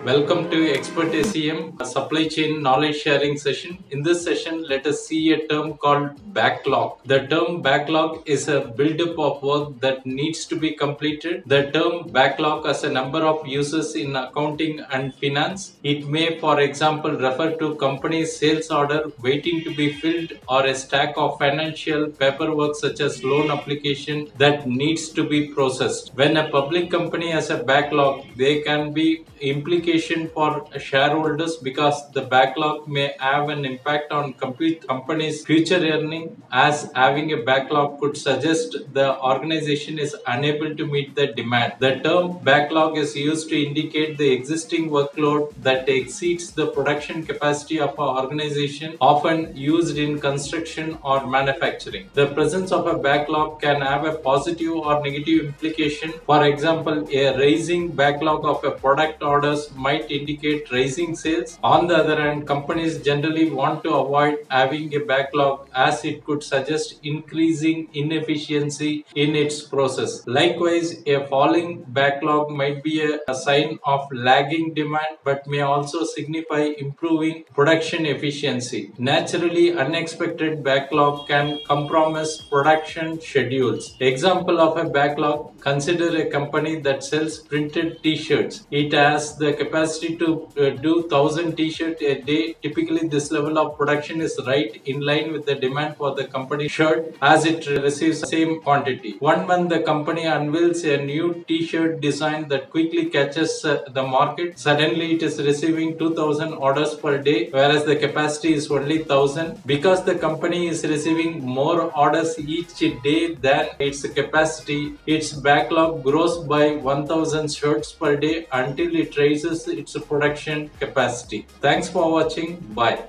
Welcome to Expert SEM, a supply chain knowledge sharing session. In this session, let us see a term called backlog. The term backlog is a buildup of work that needs to be completed. The term backlog has a number of uses in accounting and finance. It may, for example, refer to company's sales order waiting to be filled or a stack of financial paperwork such as loan application that needs to be processed. When a public company has a backlog, there can be implication for shareholders because the backlog may have an impact on company's future earning, as having a backlog could suggest the organization is unable to meet the demand. The term backlog is used to indicate the existing workload that exceeds the production capacity of an organization, often used in construction or manufacturing. The presence of a backlog can have a positive or negative implication. For example, a rising backlog of a product orders might indicate rising sales. On the other hand, companies generally want to avoid having a backlog as it could suggest increasing inefficiency in its process. Likewise, a falling backlog might be a sign of lagging demand but may also signify improving production efficiency. Naturally, unexpected backlog can compromise production schedules. Example of a backlog: consider a company that sells printed t-shirts. It has the capacity to do 1,000 t-shirts a day. Typically, this level of production is right in line with the demand for the company shirt as it receives the same quantity. One month, the company unveils a new t-shirt design that quickly catches the market. Suddenly, it is receiving 2,000 orders per day, whereas the capacity is only 1,000. Because the company is receiving more orders each day than its capacity, its backlog grows by 1,000 shirts per day until it raises its production capacity. Thanks for watching. Bye.